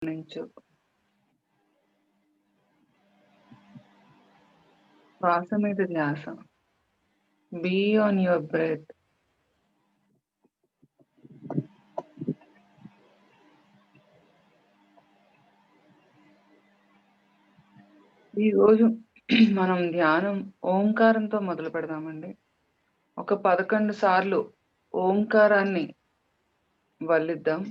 గమనించు. శ్వాస మీద ధ్యాస. Be on your breath. ఈరోజు మనం ధ్యానం ఓంకారంతో మొదలు పెడదామండి. ఒక 11 సార్లు ఓంకారాన్ని వల్లిద్దాం.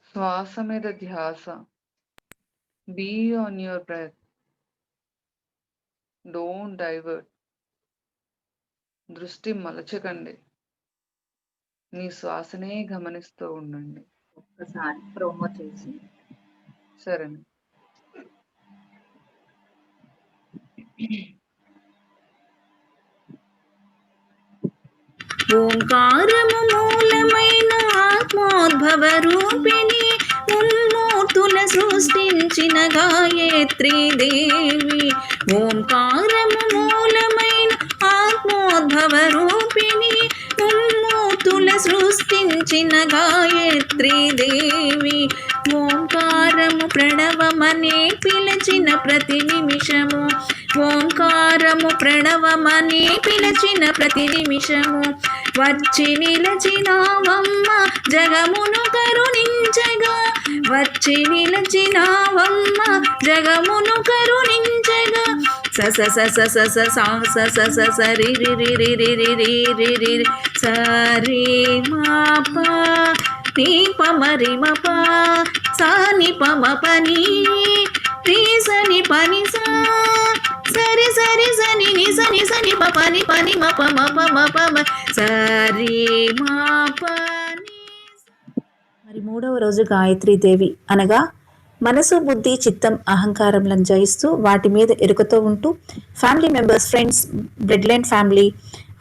శ్వాస మీద ధ్యాస. Be on your breath. Don't divert. దృష్టి మలచకండి. మీ శ్వాసనే గమనిస్తూ ఉండండి. ఒక్కసారి ప్రోమో చేసి సరే. ఓంకారము మూలమైన ఆత్మోద్భవ రూపిణి ముమ్మూర్తుల సృష్టించిన గాయత్రీ దేవి. ఓంకారము మూలమైన ఆత్మోద్భవ రూపిణి ముమ్మూర్తుల సృష్టించిన గాయత్రీ దేవి. ఓంకారము ప్రణవమనే పిలచిన ప్రతి నిమిషము. ఓంకారము ప్రణవమనే పిలచిన ప్రతి నిమిషము. వచ్చి నిలచినావమ్మ జగమును కరుణించగా. వచ్చి నిలచినావమ్మ జగమును కరుణించగా. స స స స స స సా స స స స రి రి రి రి రి రి రి రి రి రి స రి మా ప నీ ప మ రి మ ప సా ని ప మ ప ని రి స ని ప ని సా సరి సరి సని ని సని సని ప ప ని మ ప మ ప మ ప మ సరి మా ప ని. మరి 3వ రోజు గాయత్రీదేవి అనగా మనసు, బుద్ధి, చిత్తం, అహంకారంలను జయిస్తూ వాటి మీద ఎరుకతో ఉంటూ family members, friends, blood line family,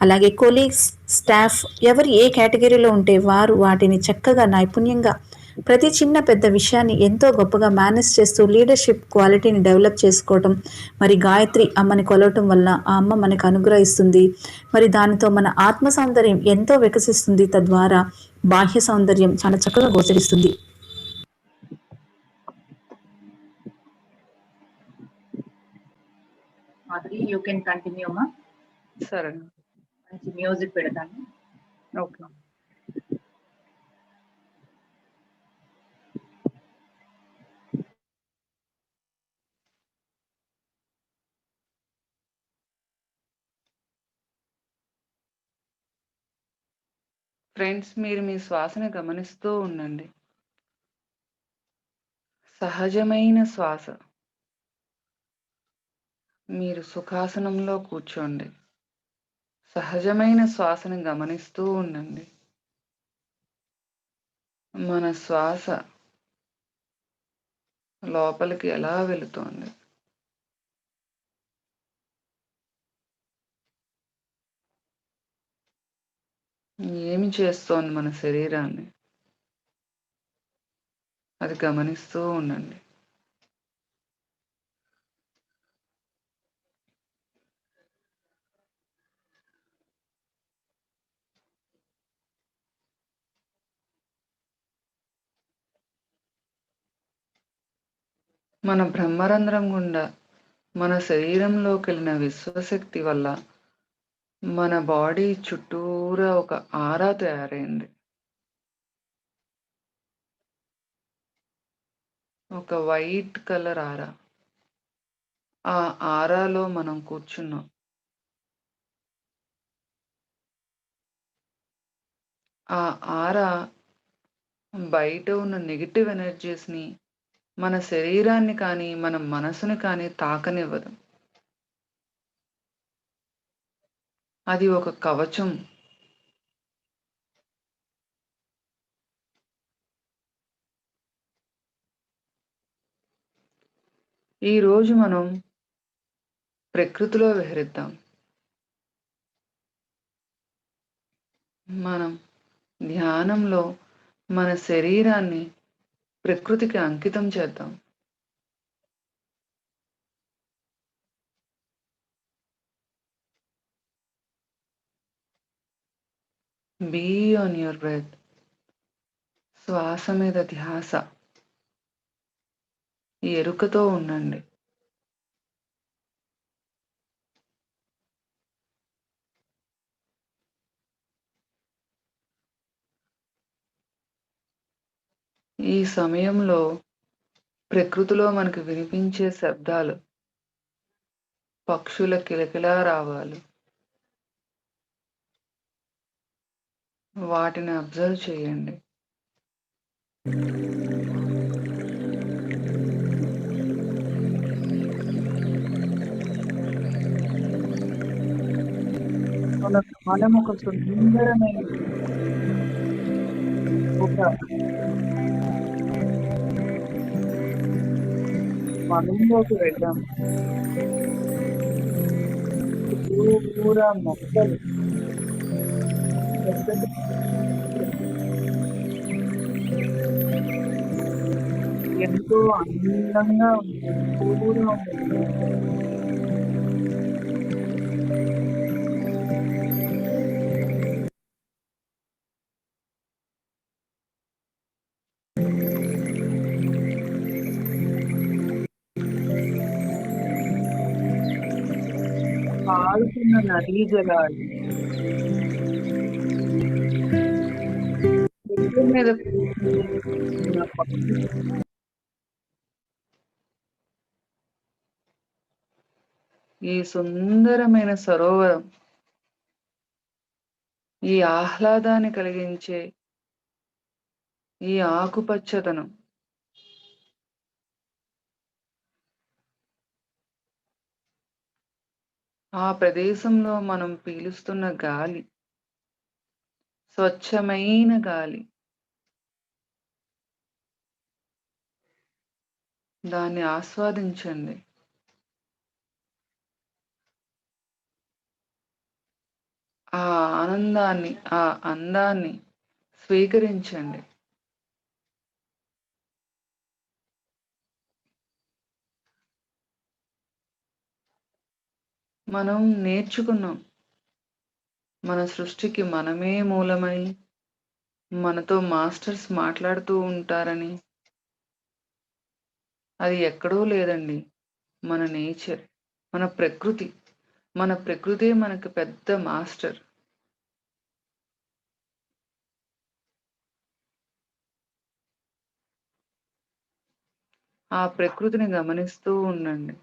అలాగే కొలీగ్స్, స్టాఫ్ ఎవరు ఏ కేటగిరీలో ఉంటే వారు వాటిని చక్కగా నైపుణ్యంగా ప్రతి చిన్న పెద్ద విషయాన్ని ఎంతో గొప్పగా మేనేజ్ చేస్తూ లీడర్షిప్ క్వాలిటీని డెవలప్ చేసుకోవటం. మరి గాయత్రి అమ్మని కొలవటం వల్ల ఆ అమ్మ మనకు అనుగ్రహిస్తుంది. మరి దానితో మన ఆత్మ సౌందర్యం ఎంతో వికసిస్తుంది. తద్వారా బాహ్య సౌందర్యం చాలా చక్కగా గోచరిస్తుంది. మాధురి, యూ కెన్ కంటిన్యూ మా. సరే. మంచి మ్యూజిక్ పెడతాను. ఓకే. ఫ్రెండ్స్, మీరు మీ శ్వాసను గమనిస్తూ ఉండండి. సహజమైన శ్వాస. మీరు సుఖాసనంలో కూర్చోండి. సహజమైన శ్వాసను గమనిస్తూ ఉండండి. మన శ్వాస లోపలికి ఎలా వెళుతోంది? ఏమి చేస్తోంది మన శరీరాన్ని? అది గమనిస్తూ ఉండండి. మన బ్రహ్మరంధ్రం గుండా మన శరీరంలోకెళ్ళిన విశ్వశక్తి వల్ల మన బాడీ చుట్టూరా ఒక ఆరా తయారైంది. ఒక వైట్ కలర్ ఆరా. ఆ ఆరాలో మనం కూర్చున్నాం. ఆ ఆరా బయట ఉన్న నెగెటివ్ ఎనర్జీస్‌ని మన శరీరాన్ని కానీ, మన మనసుని కానీ తాకనివ్వదు. అది ఒక కవచం. ఈరోజు మనం ప్రకృతిలో విహరిద్దాం. మనం ధ్యానంలో మన శరీరాన్ని ప్రకృతికి అంకితం చేద్దాం. Be on your breath. శ్వాస మీద ధ్యాస. ఈ ఎరుకతో ఉండండి. ఈ సమయంలో ప్రకృతిలో మనకు వినిపించే శబ్దాలు, పక్షుల కిలకిలా రావాలు, వాటిని అబ్జర్వ్ చేయండి. మన కాలం ఒక సుందరమైన ఒక వనంలోకి వెళ్దాం. చుట్టూరా మొక్కలు, పెద్ద పెద్ద ఎంతో అందంగా ఉంది. చుట్టూరా ఉంది. పారుతున్న నదీ జలాలు, చెట్ల మీద కూర్చున్న పక్షులు, ఈ సుందరమైన సరోవరం, ఈ ఆహ్లాదాన్ని కలిగించే ఈ ఆకుపచ్చదనం, ఆ ప్రదేశంలో మనం పీలుస్తున్న గాలి, స్వచ్ఛమైన గాలి, దాన్ని ఆస్వాదించండి. ఆ ఆనందాన్ని, ఆ అందాన్ని స్వీకరించండి. మనం నేర్చుకున్నాం మన సృష్టికి మనమే మూలమని, మనతో మాస్టర్స్ మాట్లాడుతూ ఉంటారని, అది ఎక్కడో లేదండి. మన నేచర్, మన ప్రకృతి. మన ప్రకృతే మనకు పెద్ద మాస్టర్. ఆ ప్రకృతిని గమనిస్తూ ఉండండి.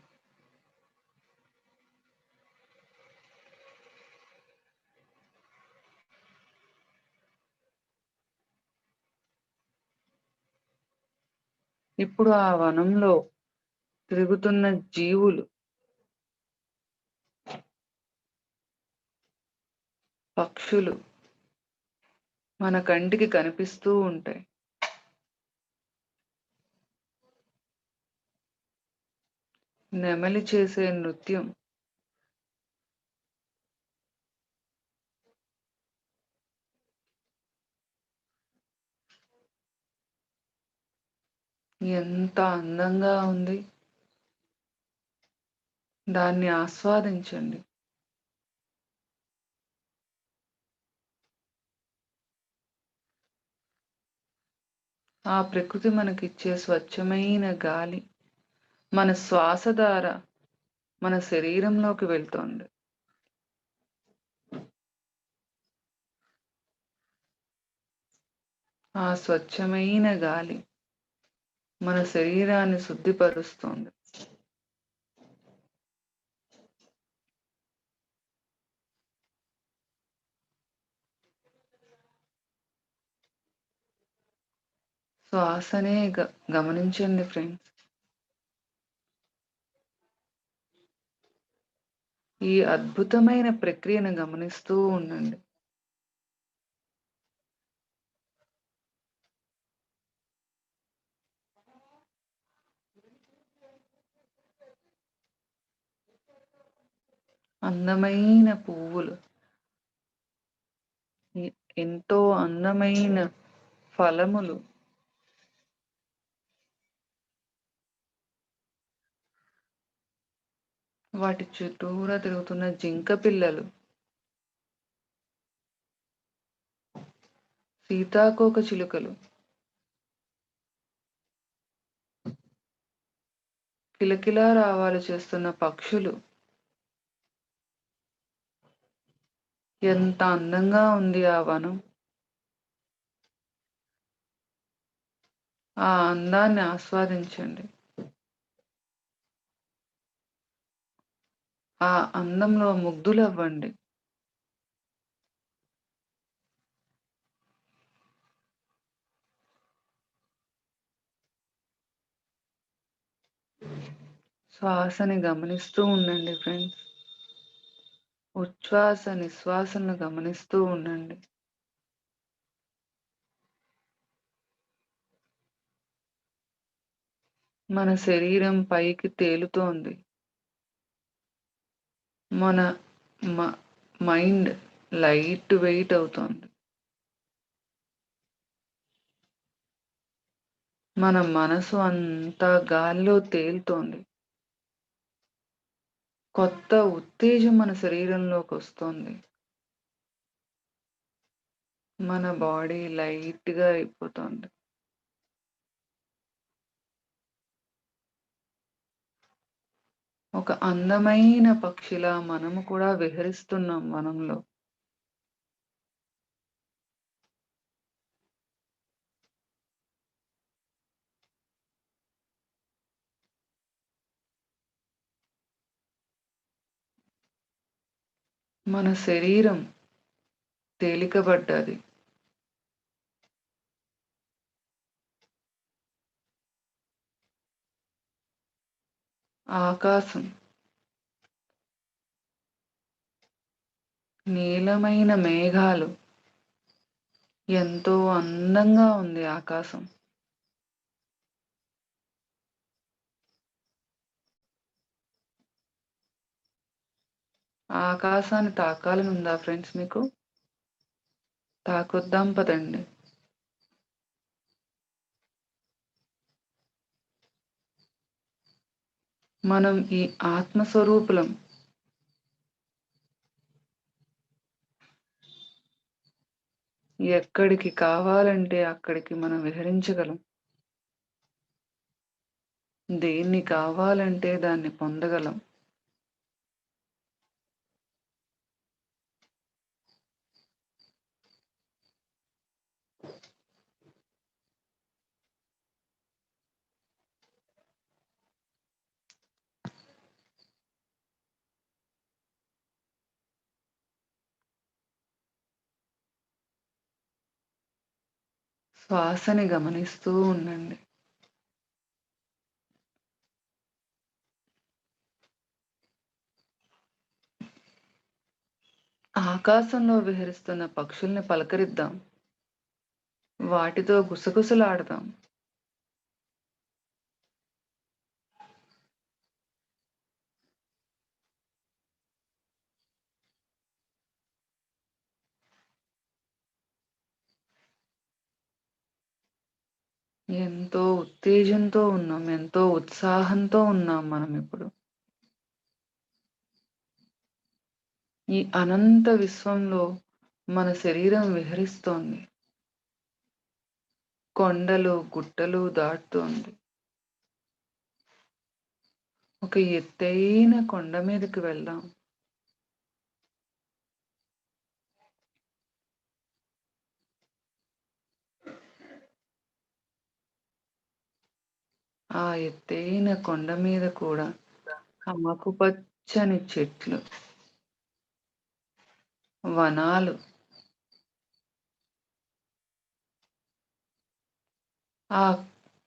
ఇప్పుడు ఆ వనంలో తిరుగుతున్న జీవులు, పక్షులు మన కంటికి కనిపిస్తూ ఉంటాయి. నెమలి చేసే నృత్యం, ఎంత అందంగా ఉంది. దాన్ని ఆస్వాదించండి. ఆ ప్రకృతి మనకిచ్చే స్వచ్ఛమైన గాలి మన శ్వాస ద్వారా మన శరీరంలోకి వెళ్తోంది. ఆ స్వచ్ఛమైన గాలి మన శరీరాన్ని శుద్ధిపరుస్తోంది. శ్వాసనే గమనించండి ఫ్రెండ్స్. ఈ అద్భుతమైన ప్రక్రియను గమనిస్తూ ఉండండి. అందమైన పువ్వులు, ఎంతో అందమైన ఫలములు, వాటి చుట్టూరా తిరుగుతున్న జింక పిల్లలు, సీతాకోక చిలుకలు, కిలకిలా రావాలు చేస్తున్న పక్షులు, ఎంత అందంగా ఉంది ఆ వనం. ఆ అందాన్ని ఆస్వాదించండి. ఆ అందంలో ముగ్ధులవ్వండి. శ్వాసని గమనిస్తూ ఉండండి ఫ్రెండ్స్. ఉచ్ఛ్వాస నిశ్వాసను గమనిస్తూ ఉండండి. మన శరీరం పైకి తేలుతోంది. మన మైండ్ లైట్ వెయిట్ అవుతోంది. మన మనసు అంతా గాలిలో తేలుతోంది. కొత్త ఉత్తేజం మన శరీరంలోకి వస్తోంది. మన బాడీ లైట్‌గా అయిపోతోంది. ఒక అందమైన పక్షిలా మనము కూడా విహరిస్తున్నాం వనంలో. మన శరీరం తేలికబడ్డది. ఆకాశం, నీలమైన మేఘాలు, ఎంతో అందంగా ఉంది ఆకాశం. ఆ ఆకాశాన్ని తాకాలని ఉందా ఫ్రెండ్స్ మీకు? తాకొద్దాం పదండి. మనం ఈ ఆత్మస్వరూపులం. ఈ ఎక్కడికి కావాలంటే అక్కడికి మనం విహరించగలం. దేన్ని కావాలంటే దాన్ని పొందగలం. శ్వాసని గమనిస్తూ ఉండండి. ఆకాశంలో విహరిస్తున్న పక్షుల్ని పలకరిద్దాం. వాటితో గుసగుసలాడదాం. ఎంతో ఉత్తేజంతో ఉన్నాం. ఎంతో ఉత్సాహంతో ఉన్నాం మనమిప్పుడు. ఈ అనంత విశ్వంలో మన శరీరం విహరిస్తోంది. కొండలు, గుట్టలు దాటుతోంది. ఒక ఎత్తైన కొండ మీదకి వెళ్దాం. ఆ ఎత్తైన కొండ మీద కూడా ఆకుపచ్చని చెట్లు, వనాలు, ఆ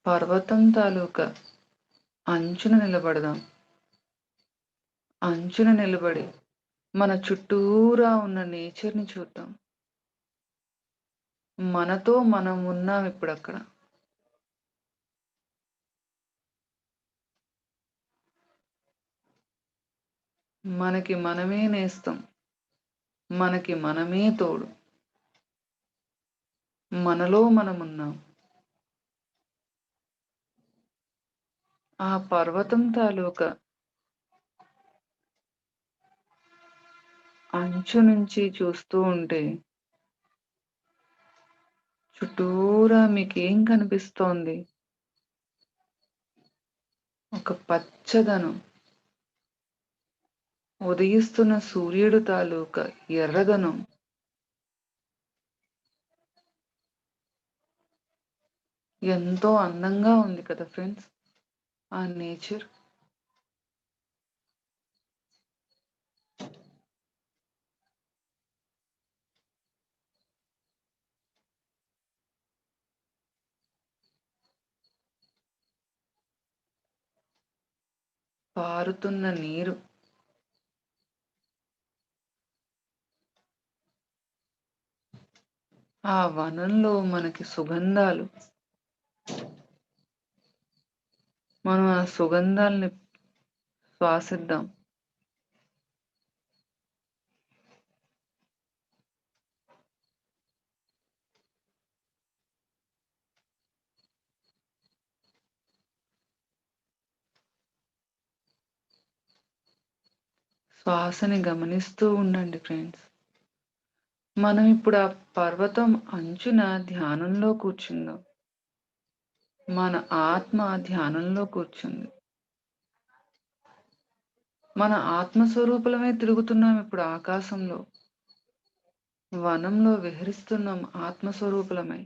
పర్వతం తాలూకా అంచున నిలబడదాం. అంచున నిలబడి మన చుట్టూరా ఉన్న నేచర్‌ని చూద్దాం. మనతో మనం ఉన్నాం ఇప్పుడక్కడ. మనకి మనమే నేస్తం. మనకి మనమే తోడు. మనలో మనమున్నాం. ఆ పర్వతం తాలూకా అంచు నుంచి చూస్తూ ఉంటే చుట్టూరా మీకేం కనిపిస్తోంది? ఒక పచ్చదనం. ఉదయిస్తున్న సూర్యుడు తాలూకా ఎర్రదనం. ఎంతో అందంగా ఉంది కదా ఫ్రెండ్స్! ఆ నేచర్. పారుతున్న నీరు. ఆ వనంలో మనకి సుగంధాలు. మనం ఆ సుగంధాల్ని శ్వాసిద్దాం. శ్వాసని గమనిస్తూ ఉండండి ఫ్రెండ్స్. మనం ఇప్పుడు ఆ పర్వతం అంచున ధ్యానంలో కూర్చుందాం. మన ఆత్మ ధ్యానంలో కూర్చుంది. మన ఆత్మస్వరూపులమై తిరుగుతున్నాం ఇప్పుడు ఆకాశంలో. వనంలో విహరిస్తున్నాం ఆత్మస్వరూపులమై.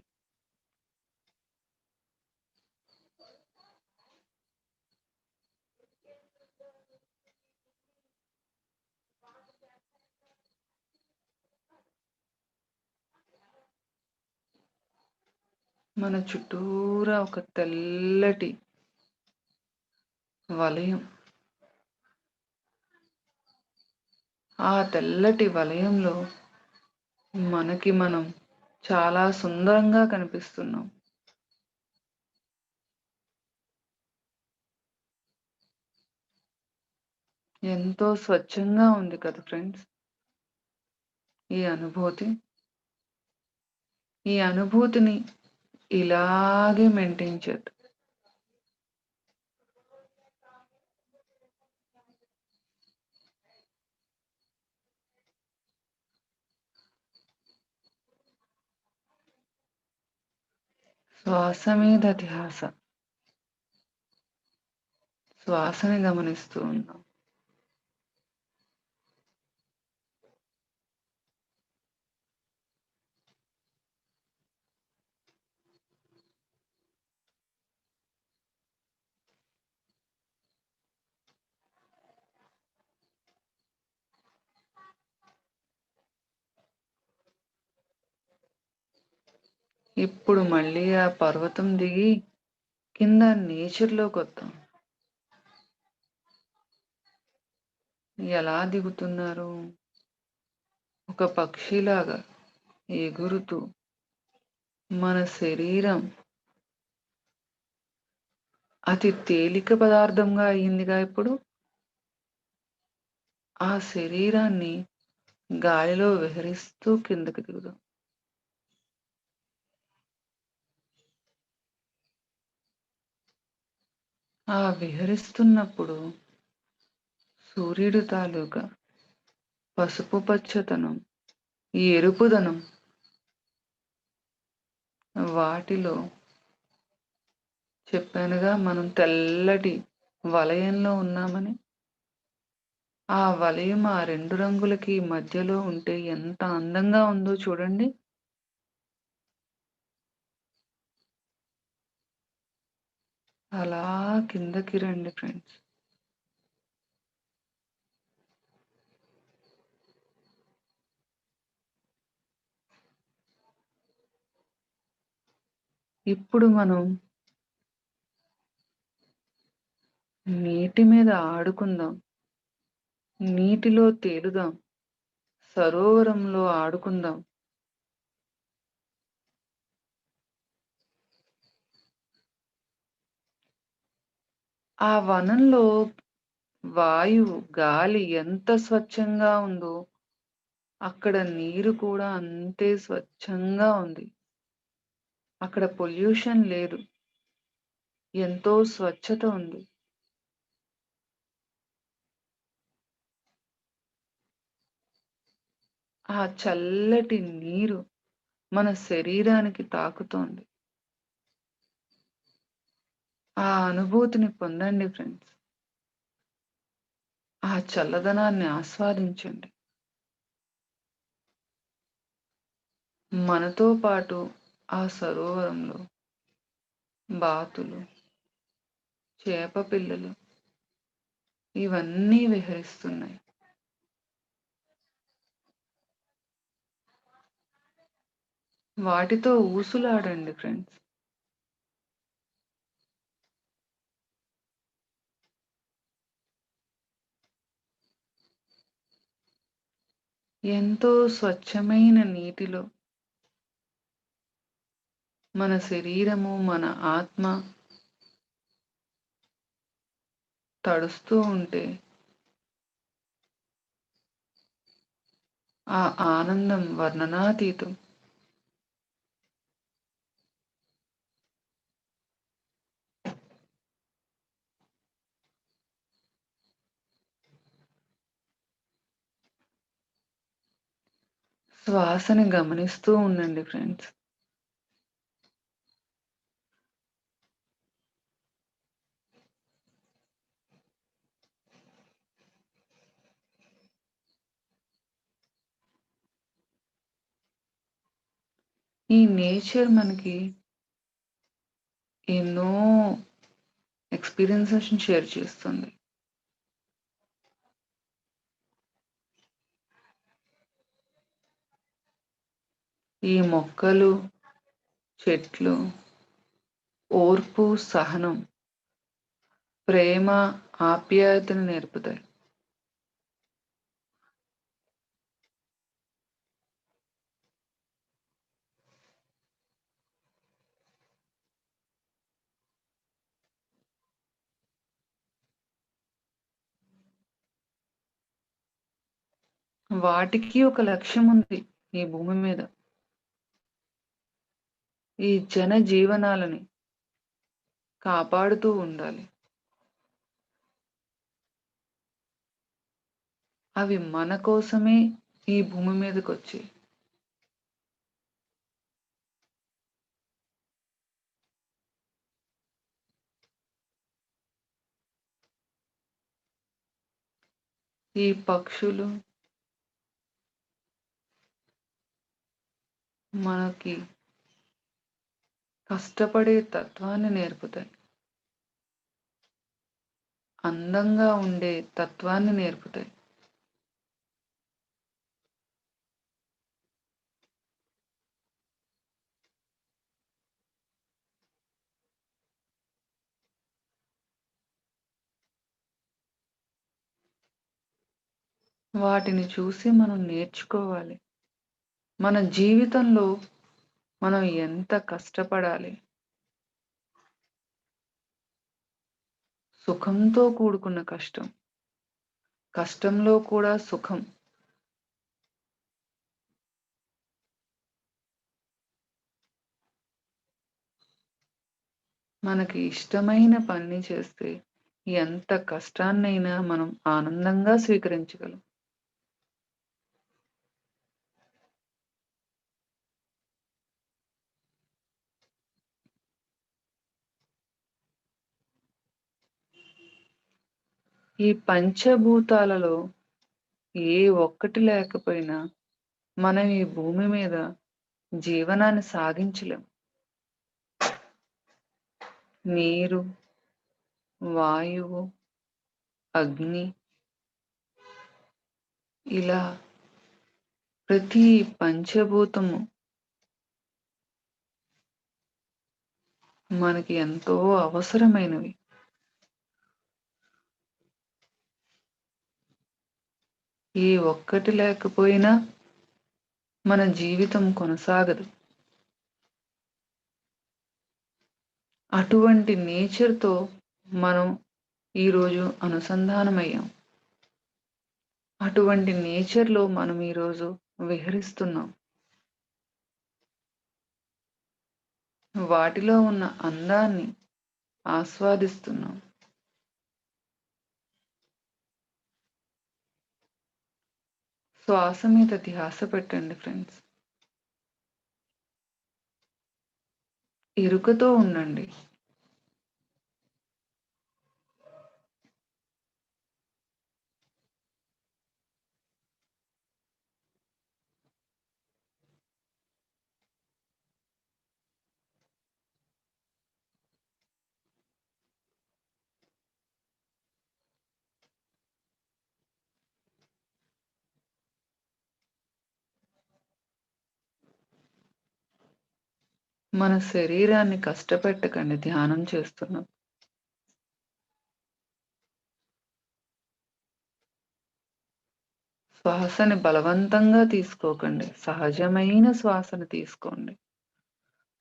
మన చుట్టూరా ఒక తెల్లటి వలయం. ఆ తెల్లటి వలయంలో మనకి మనం చాలా సుందరంగా కనిపిస్తున్నాం. ఎంతో స్వచ్ఛంగా ఉంది కదా ఫ్రెండ్స్! ఈ అనుభూతి. ఈ అనుభూతిని ఇలాగే మెయింటైన్ చేద్దాం. శ్వాస మీద ధ్యాస. శ్వాసని గమనిస్తూ ఉన్నాం. ఇప్పుడు మళ్ళీ ఆ పర్వతం దిగి కింద నేచర్‌లోకొద్దాం. ఎలా దిగుతున్నారు? ఒక పక్షిలాగా ఎగురుతూ మన శరీరం అతి తేలిక పదార్థంగా అయిందిగా ఇప్పుడు. ఆ శరీరాన్ని గాలిలో విహరిస్తూ కిందకి దిగుదాం. ఆ విహరిస్తున్నప్పుడు సూర్యుడు తాలూకా పసుపు పచ్చదనం, ఈ ఎరుపుదనం వాటిలో చెప్పానుగా మనం తెల్లటి వలయంలో ఉన్నామని. ఆ వలయం ఆ 2 రంగులకి మధ్యలో ఉంటే ఎంత అందంగా ఉందో చూడండి. అలా కిందకి రండి ఫ్రెండ్స్. ఇప్పుడు మనం నీటి మీద ఆడుకుందాం. నీటిలో తేలుదాం. సరోవరంలో ఆడుకుందాం. ఆ వనంలో వాయువు, గాలి ఎంత స్వచ్ఛంగా ఉందో, అక్కడ నీరు కూడా అంతే స్వచ్ఛంగా ఉంది. అక్కడ పొల్యూషన్ లేదు. ఎంతో స్వచ్ఛత ఉంది. ఆ చల్లటి నీరు మన శరీరానికి తాకుతోంది. ఆ అనుభూతిని పొందండి ఫ్రెండ్స్. ఆ చల్లదనాన్ని ఆస్వాదించండి. మనతో పాటు ఆ సరోవరంలో బాతులు, చేప పిల్లలు ఇవన్నీ విహరిస్తున్నాయి. వాటితో ఊసులాడండి ఫ్రెండ్స్. ఎంతో స్వచ్ఛమైన నీటిలో మన శరీరము, మన ఆత్మ తడుస్తూ ఉంటే ఆ ఆనందం వర్ణనాతీతం. శ్వాసని గమనిస్తూ ఉండండి ఫ్రెండ్స్. ఈ నేచర్ మనకి ఎన్నో ఎక్స్‌పీరియన్సెస్‌ని షేర్ చేస్తుంది. ఈ మొక్కలు, చెట్లు, ఓర్పు, సహనం, ప్రేమ, ఆప్యాయతను నేర్పుతాయి. వాటికి ఒక లక్ష్యం ఉంది ఈ భూమి మీద. ఈ జన జీవనాలని కాపాడుతూ ఉండాలి. అవి మన కోసమే ఈ భూమి మీదకొచ్చాయి. ఈ పక్షులు మనకి కష్టపడే తత్వాన్ని నేర్పుతాయి. అందంగా ఉండే తత్వాన్ని నేర్పుతాయి. వాటిని చూసి మనం నేర్చుకోవాలి. మన జీవితంలో మనం ఎంత కష్టపడాలి. సుఖంతో కూడుకున్న కష్టం. కష్టంలో కూడా సుఖం. మనకి ఇష్టమైన పనిని చేస్తే ఎంత కష్టాన్నైనా మనం ఆనందంగా స్వీకరించగలం. ఈ పంచభూతాలలో ఏ ఒక్కటి లేకపోయినా మనం ఈ భూమి మీద జీవనాన్ని సాగించలేం. నీరు, వాయువు, అగ్ని ఇలా ప్రతి పంచభూతము మనకి ఎంతో అవసరమైనవి. ఈ ఒక్కటి లేకపోయినా మన జీవితం కొనసాగదు. అటువంటి నేచర్‌తో మనం ఈరోజు అనుసంధానమయ్యాం. అటువంటి నేచర్‌లో మనం ఈరోజు విహరిస్తున్నాం. వాటిలో ఉన్న అందాన్ని ఆస్వాదిస్తున్నాం. శ్వాస మీద ధ్యాస పెట్టండి ఫ్రెండ్స్. ఎరుకతో ఉండండి. మన శరీరాన్ని కష్టపెట్టకండి ధ్యానం చేస్తున్నాం. శ్వాసని బలవంతంగా తీసుకోకండి. సహజమైన శ్వాసను తీసుకోండి.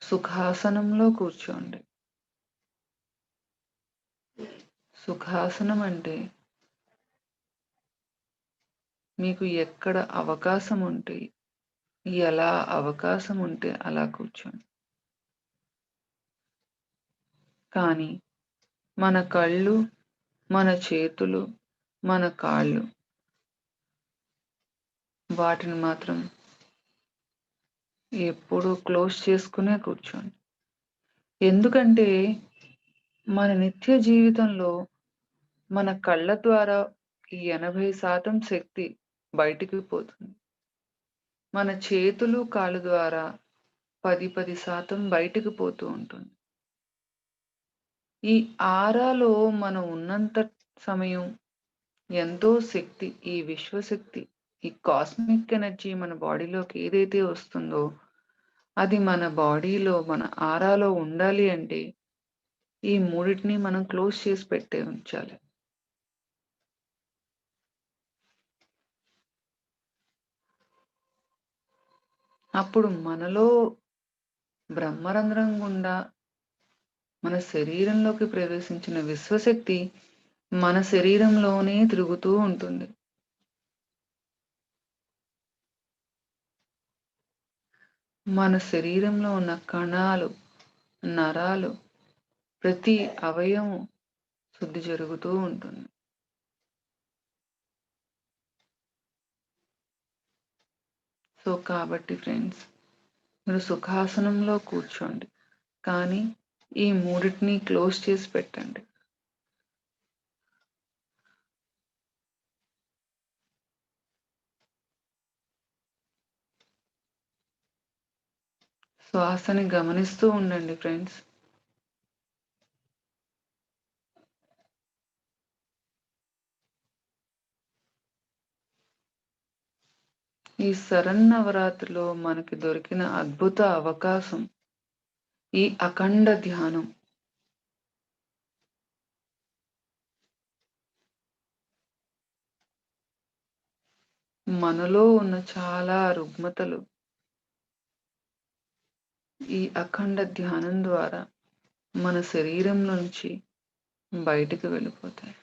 సుఖాసనంలో కూర్చోండి. సుఖాసనం అంటే మీకు ఎక్కడ అవకాశం ఉంటే, ఎలా అవకాశం ఉంటే అలా కూర్చోండి. కానీ మన కళ్ళు, మన చేతులు, మన కాళ్ళు వాటిని మాత్రం ఎప్పుడూ క్లోజ్ చేసుకునే కూర్చోండి. ఎందుకంటే మన నిత్య జీవితంలో మన కళ్ళ ద్వారా ఈ 80% శక్తి బయటికి పోతుంది. మన చేతులు, కాళ్ళు ద్వారా 10% బయటికి పోతూ ఉంటుంది. ఈ ఆరాలో మనం ఉన్నంత సమయం ఎంతో శక్తి, ఈ విశ్వశక్తి, ఈ కాస్మిక్ ఎనర్జీ మన బాడీలోకి ఏదైతే వస్తుందో అది మన బాడీలో, మన ఆరాలో ఉండాలి అంటే ఈ మూడిటిని మనం క్లోజ్ చేసి పెట్టే ఉంచాలి. అప్పుడు మనలో బ్రహ్మరంధ్రం గుండా మన శరీరంలోకి ప్రవేశించిన విశ్వశక్తి మన శరీరంలోనే తిరుగుతూ ఉంటుంది. మన శరీరంలో ఉన్న కణాలు, నరాలు, ప్రతి అవయవం శుద్ధి జరుగుతూ ఉంటుంది. సో కాబట్టి ఫ్రెండ్స్, మీరు సుఖాసనంలో కూర్చోండి. కానీ ఈ మూడిటిని క్లోజ్ చేసి పెట్టండి. శ్వాసని గమనిస్తూ ఉండండి ఫ్రెండ్స్. ఈ శరన్నవరాత్రిలో మనకి దొరికిన అద్భుత అవకాశం ఈ అఖండ ధ్యానం. మనలో ఉన్న చాలా రుగ్మతలు ఈ అఖండ ధ్యానం ద్వారా మన శరీరం నుంచి బయటికి వెళ్ళిపోతాయి.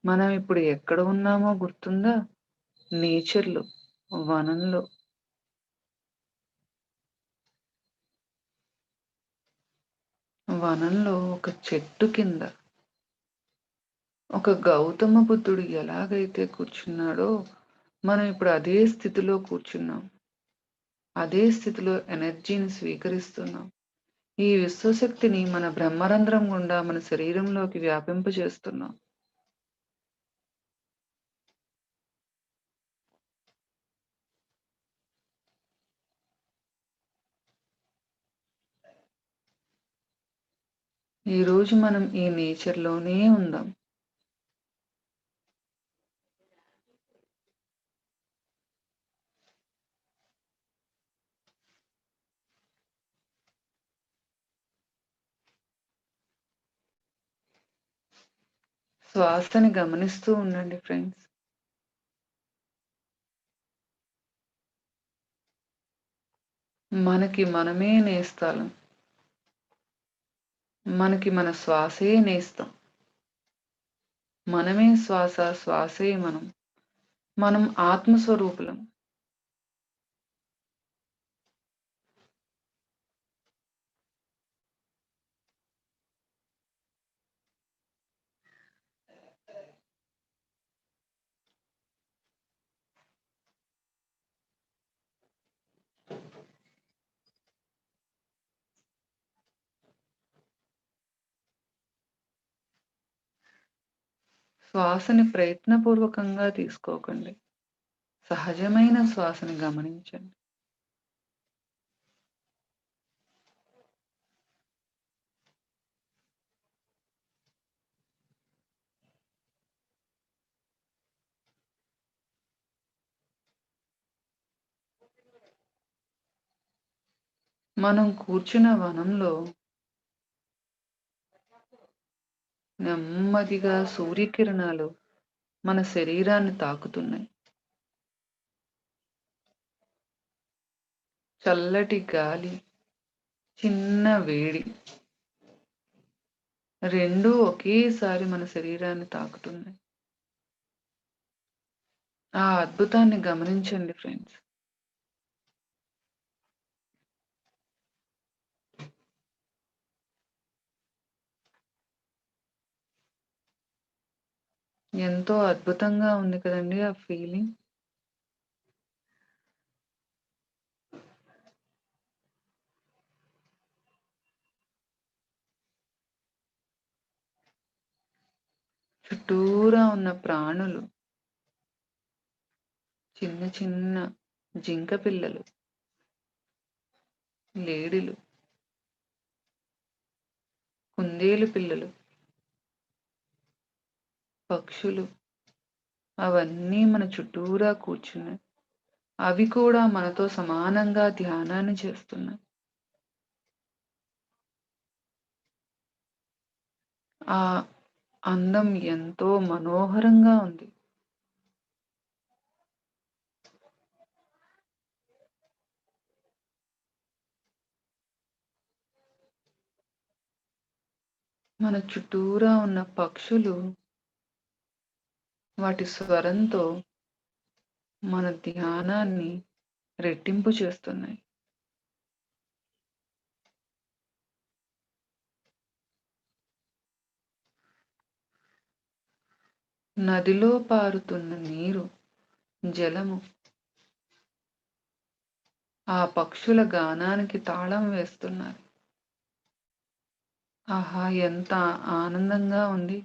మనం ఇప్పుడు ఎక్కడ ఉన్నామో గుర్తుందా? నేచర్‌లో, వనంలో. వనంలో ఒక చెట్టు కింద ఒక గౌతమ బుద్ధుడు ఎలాగైతే కూర్చున్నాడో, మనం ఇప్పుడు అదే స్థితిలో కూర్చున్నాం. అదే స్థితిలో ఎనర్జీని స్వీకరిస్తున్నాం. ఈ విశ్వశక్తిని మన బ్రహ్మరంధ్రం గుండా మన శరీరంలోకి వ్యాపింపజేస్తున్నాం. ఈరోజు మనం ఈ నేచర్‌లోనే ఉందాం. శ్వాసని గమనిస్తూ ఉండండి ఫ్రెండ్స్. మనకి మనమే నేస్తాలం. మనకి మన శ్వాసే నేస్తం. మనమే శ్వాస, శ్వాసే మనం. మనం ఆత్మస్వరూపులం. శ్వాసని ప్రయత్నపూర్వకంగా తీసుకోకండి. సహజమైన శ్వాసని గమనించండి. మనం కూర్చున్న వనంలో నెమ్మదిగా సూర్యకిరణాలు మన శరీరాన్ని తాకుతున్నాయి. చల్లటి గాలి, చిన్న వేడి రెండూ ఒకేసారి మన శరీరాన్ని తాకుతున్నాయి. ఆ అద్భుతాన్ని గమనించండి ఫ్రెండ్స్. ఎంతో అద్భుతంగా ఉంది కదండీ ఆ ఫీలింగ్. చుట్టూరా ఉన్న ప్రాణులు, చిన్న చిన్న జింక పిల్లలు, లేడిలు, కుందేలు పిల్లలు, పక్షులు అవన్నీ మన చుట్టూరా కూర్చున్నాయి. అవి కూడా మనతో సమానంగా ధ్యానాన్ని చేస్తున్నాయి. ఆ అందం ఎంతో మనోహరంగా ఉంది. మన చుట్టూరా ఉన్న పక్షులు వాటి స్వరంతో మన ధ్యానాన్ని రెట్టింపు చేస్తున్నాయి. నదిలో పారుతున్న నీరు, జలము ఆ పక్షుల గానానికి తాళం వేస్తున్నారు. ఆహా! ఎంత ఆనందంగా ఉంది.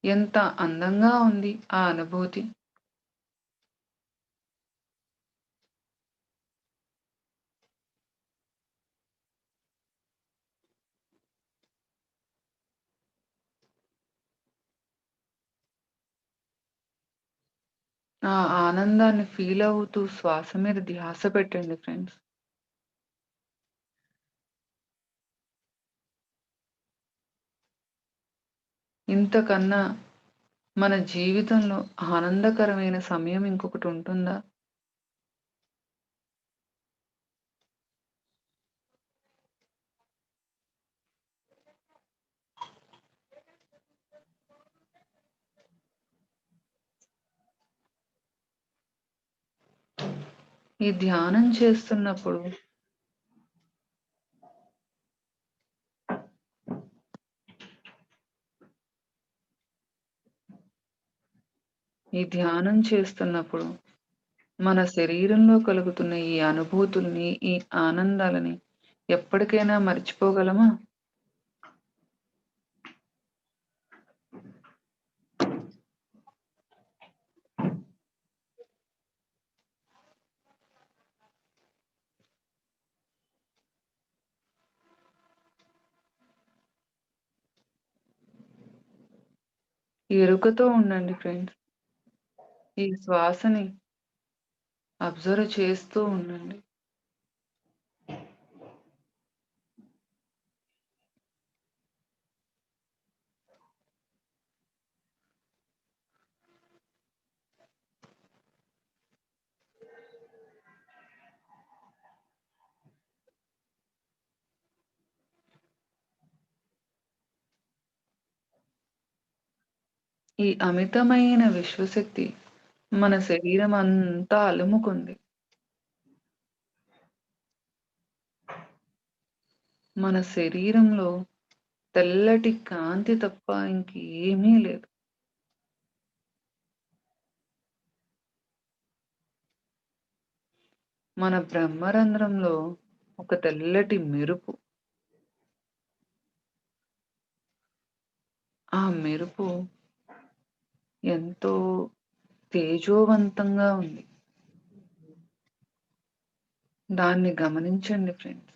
ఎంత అందంగా ఉంది ఆ అనుభూతి. ఆ ఆనందాన్ని ఫీలవుతూ శ్వాస మీద ధ్యాస పెట్టండి ఫ్రెండ్స్. ఇంతకన్నా మన జీవితంలో ఆనందకరమైన సమయం ఇంకొకటుంటుందా? ఈ ధ్యానం చేస్తున్నప్పుడు ఈ ధ్యానం చేస్తున్నప్పుడు మన శరీరంలో కలుగుతున్న ఈ అనుభూతుల్ని, ఈ ఆనందాలని ఎప్పటికైనా మర్చిపోగలమా? ఎరుకతో ఉండండి ఫ్రెండ్స్. ఈ శ్వాసని అబ్జర్వ్ చేస్తూ ఉండండి. ఈ అమితమైన విశ్వశక్తి మన శరీరం అంతా అలుముకుంది. మన శరీరంలో తెల్లటి కాంతి తప్ప ఇంకేమీ లేదు. మన బ్రహ్మరంధ్రంలో ఒక తెల్లటి మెరుపు. ఆ మెరుపు ఎంతో తేజోవంతంగా ఉంది. దాన్ని గమనించండి ఫ్రెండ్స్.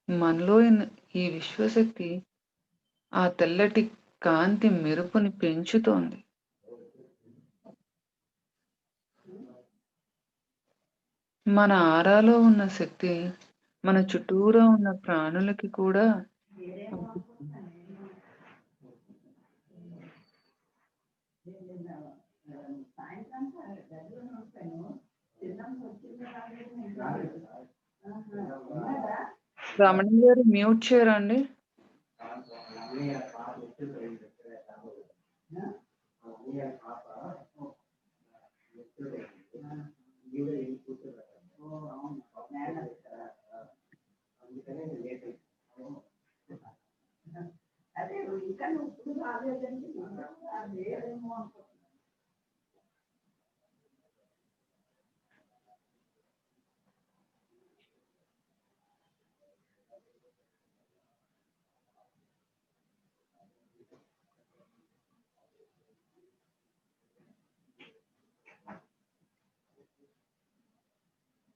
మనలో ఈ విశ్వశక్తి ఆ తెల్లటి కాంతి మెరుపుని పెంచుతోంది. మన ఆరాలో ఉన్న శక్తి మన చుట్టూరా ఉన్న ప్రాణులకి కూడా పంపిస్తుంది. రమణ గారు మ్యూట్ చేయరా అండి?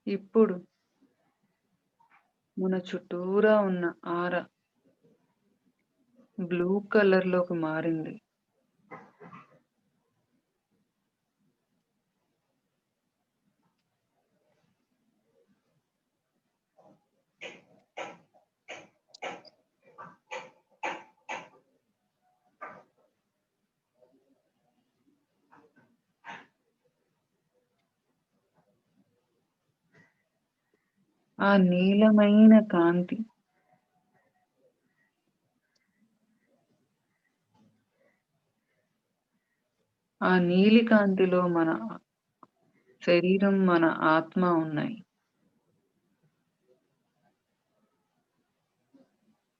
ఇప్పుడు మన చుట్టూరా ఉన్న ఆరా బ్లూ కలర్‌లోకి మారింది. ఆ నీలమైన కాంతి ఆ నీలి కాంతిలో మన శరీరం, మన ఆత్మ ఉన్నాయి.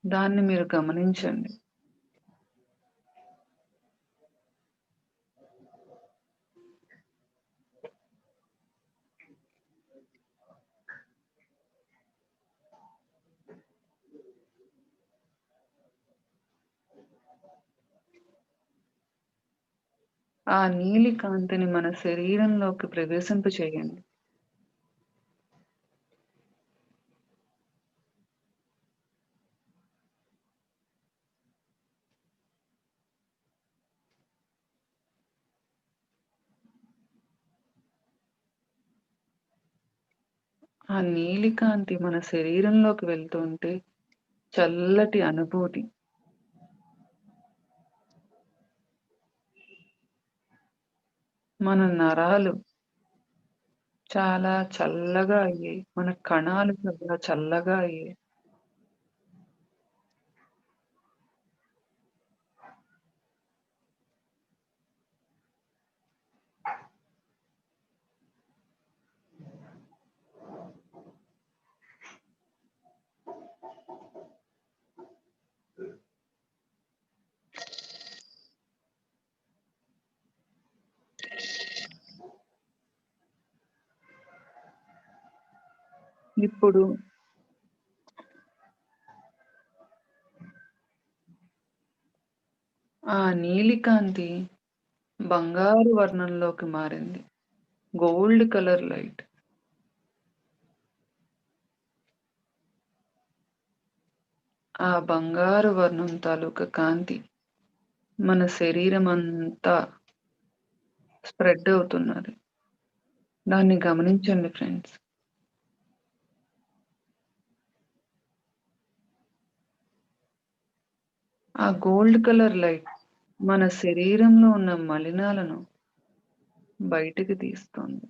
దాన్ని మీరు గమనించండి. ఆ నీలి కాంతిని మన శరీరంలోకి ప్రవేశింపచేయండి. ఆ నీలి కాంతి మన శరీరంలోకి వెళ్తుంటే చల్లటి అనుభూతి. మన నరాలు చాలా చల్లగా అయ్యాయి. మన కణాలు చాలా చల్లగా అయ్యాయి. ఇప్పుడు ఆ నీలి కాంతి బంగారు వర్ణంలోకి మారింది. Gold colour light. ఆ బంగారు వర్ణం తాలూకా కాంతి మన శరీరమంతా స్ప్రెడ్ అవుతున్నది. దాన్ని గమనించండి ఫ్రెండ్స్. ఆ గోల్డ్ కలర్ లైట్ మన శరీరంలో ఉన్న మలినాలను బయటికి తీస్తుంది.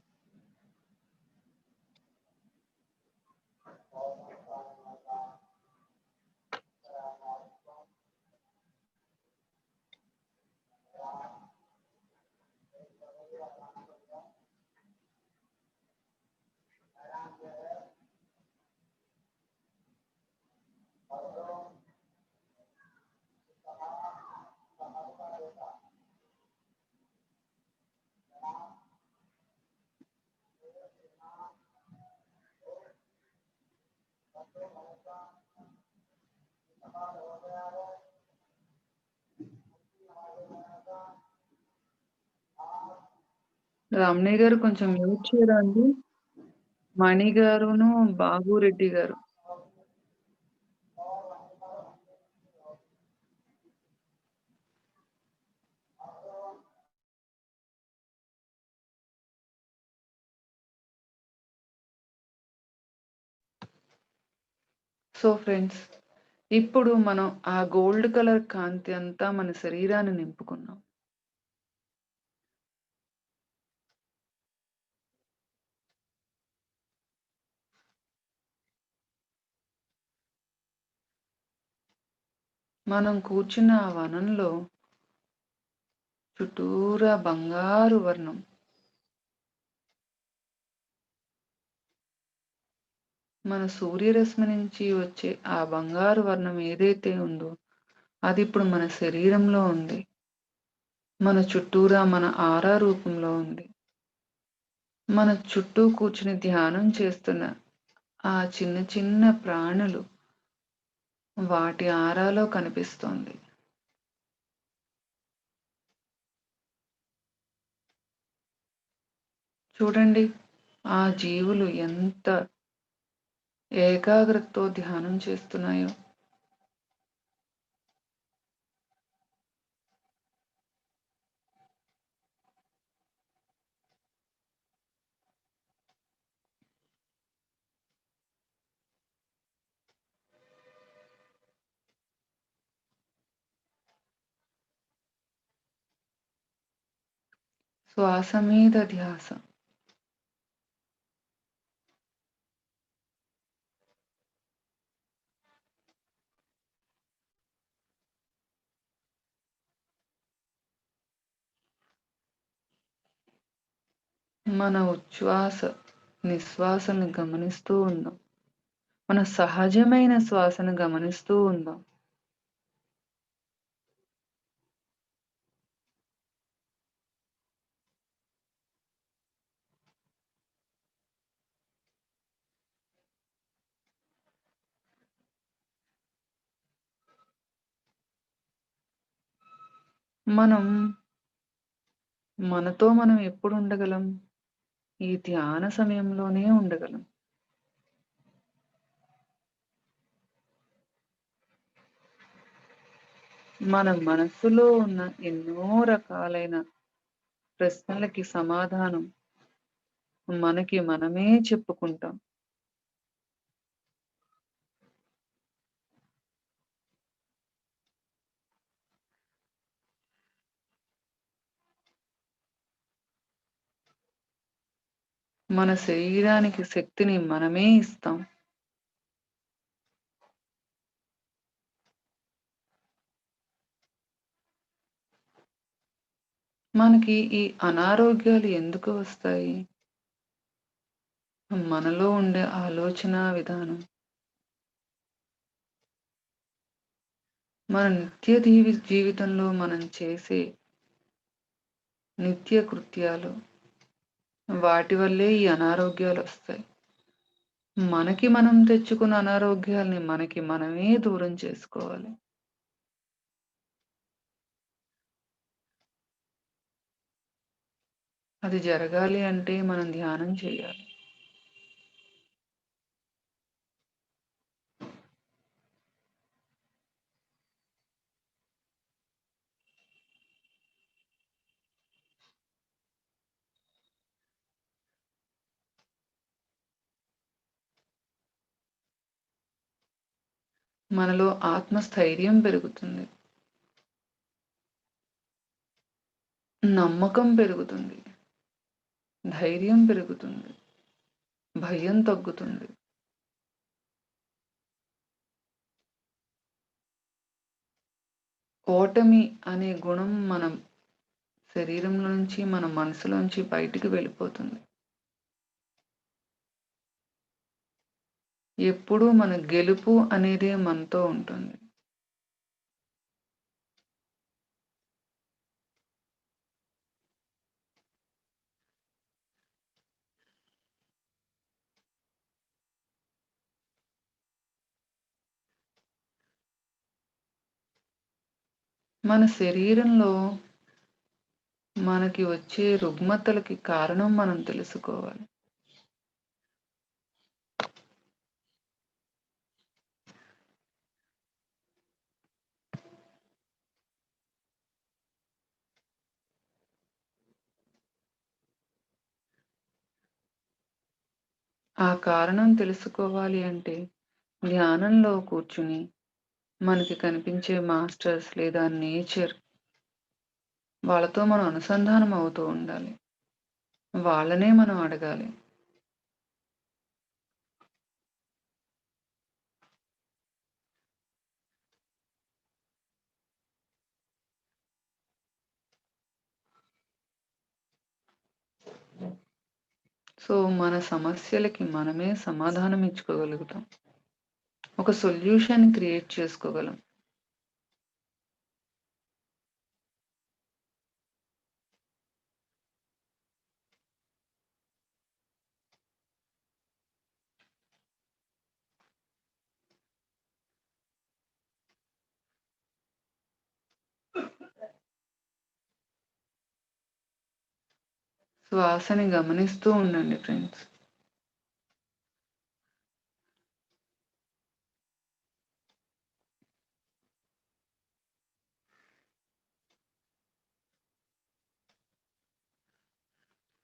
రామణయ్య గారు కొంచెం మ్యూట్ చేయరా అండి? మణి గారును, బాబురెడ్డి గారు. సో ఫ్రెండ్స్, ఇప్పుడు మనం ఆ గోల్డ్ కలర్ కాంతి అంతా మన శరీరాన్ని నింపుకున్నాం. మనం కూర్చున్న ఆ వనంలో చుట్టూరా బంగారు వర్ణం. మన సూర్యరశ్మి నుంచి వచ్చే ఆ బంగారు వర్ణం ఏదైతే ఉందో అది ఇప్పుడు మన శరీరంలో ఉంది. మన చుట్టూరా మన ఆరా రూపంలో ఉంది. మన చుట్టూ కూర్చుని ధ్యానం చేస్తున్న ఆ చిన్న చిన్న ప్రాణులు వాటి ఆరాలో కనిపిస్తోంది. చూడండి, ఆ జీవులు ఎంత ఏకాగ్రతతో ధ్యానం చేస్తున్నాయో. శ్వాస మీద ధ్యాస. మన ఉచ్ఛ్వాస నిశ్వాసల్ని గమనిస్తూ ఉందాం. మన సహజమైన శ్వాసను గమనిస్తూ ఉందాం. మనం మనతో మనం ఎప్పుడు ఉండగలం? ఈ ధ్యాన సమయంలోనే ఉండగలం. మన మనస్సులో ఉన్న ఎన్నో రకాలైన ప్రశ్నలకి సమాధానం మనకి మనమే చెప్పుకుంటాం. మన శరీరానికి శక్తిని మనమే ఇస్తాం. మనకి ఈ అనారోగ్యాలు ఎందుకు వస్తాయి? మనలో ఉండే ఆలోచనా విధానం, మన జీవితంలో మనం చేసే నిత్య కృత్యాలు, వాటి వల్లే ఈ అనారోగ్యాలొస్తాయి. మనకి మనం తెచ్చుకున్న అనారోగ్యాల్ని మనకి మనమే దూరం చేసుకోవాలి. అది జరగాలి అంటే మనం ధ్యానం చేయాలి. మనలో ఆత్మస్థైర్యం పెరుగుతుంది. నమ్మకం పెరుగుతుంది. ధైర్యం పెరుగుతుంది. భయం తగ్గుతుంది. ఓటమి అనే గుణం మన శరీరంలో నుంచి, మన మనసులోంచి బయటికి వెళ్ళిపోతుంది. ఎప్పుడూ మన గెలుపు అనేదే మనతో ఉంటుంది. మన శరీరంలో మనకి వచ్చే రుగ్మతలకి కారణం మనం తెలుసుకోవాలి. ఆ కారణం తెలుసుకోవాలి అంటే ధ్యానంలో కూర్చుని మనకి కనిపించే మాస్టర్స్ లేదా నేచర్ వాళ్ళతో మనం అనుసంధానం అవుతూ ఉండాలి. వాళ్ళనే మనం అడగాలి. సో, మన సమస్యలకి మనమే సమాధానం ఇచ్చుకోగలుగుతాం. ఒక సొల్యూషన్ క్రియేట్ చేసుకోగలం. శ్వాసని గమనిస్తూ ఉండండి ఫ్రెండ్స్.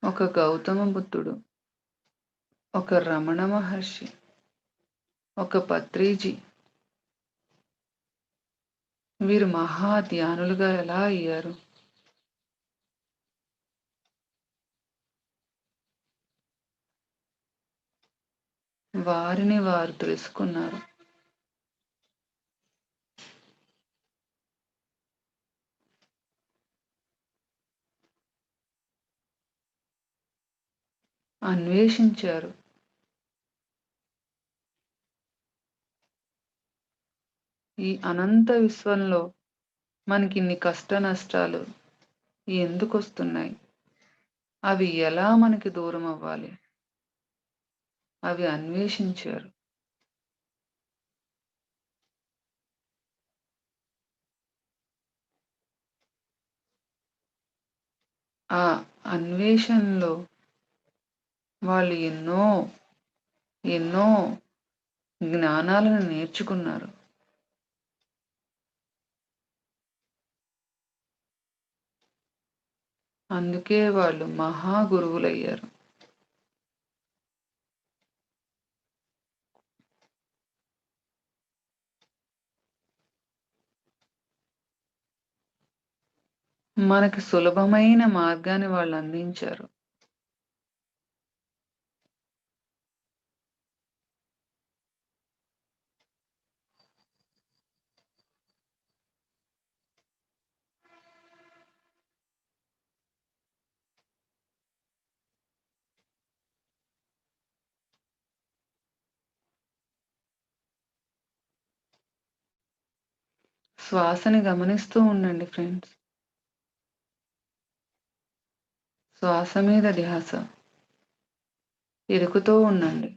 ఒక గౌతమ బుద్ధుడు, ఒక రమణ మహర్షి, ఒక పత్రిజీ వీరు మహా ధ్యానులుగా ఎలా అయ్యారు? వారిని వారు తెలుసుకున్నారు. అన్వేషించారు. ఈ అనంత విశ్వంలో మనకిన్ని కష్ట నష్టాలు ఎందుకొస్తున్నాయి? అవి ఎలా మనకి దూరం అవ్వాలి? అవి అన్వేషించారు. ఆ అన్వేషణలో వాళ్ళు ఎన్నో జ్ఞానాలను నేర్చుకున్నారు. అందుకే వాళ్ళు మహా గురువులయ్యారు. మనకి సులభమైన మార్గాన్ని వాళ్ళు అందించారు. శ్వాసని గమనిస్తూ ఉండండి ఫ్రెండ్స్. శ్వాస మీద ధ్యాస. ఎరుకుతూ ఉండండి.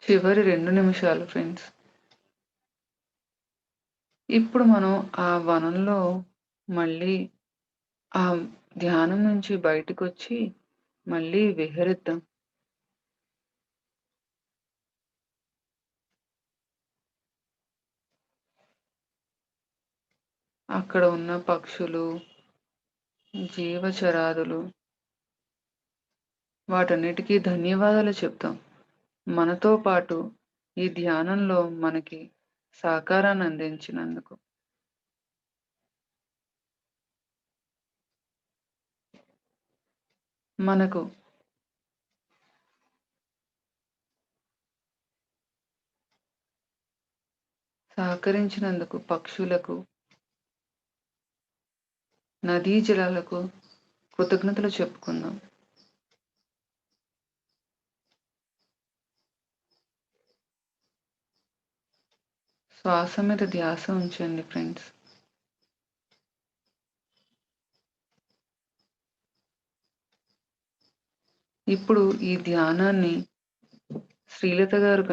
చివరి 2 నిమిషాలు ఫ్రెండ్స్. ఇప్పుడు మనం ఆ వనంలో మళ్ళీ ఆ ధ్యానం నుంచి బయటకొచ్చి మళ్ళీ విహరిద్దాం. అక్కడ ఉన్న పక్షులు, జీవచరాదులు వాటన్నిటికీ ధన్యవాదాలు చెప్దాం. మనతో పాటు ఈ ధ్యానంలో మనకి సహకారాన్ని అందించినందుకు. మనకు సహకరించినందుకు పక్షులకు, నదీ జలాలకు కృతజ్ఞతలు చెప్పుకుందాం. శ్వాస మీద ధ్యాస ఉంచండి ఫ్రెండ్స్. ఇప్పుడు ఈ ధ్యానాన్ని శ్రీలత గారు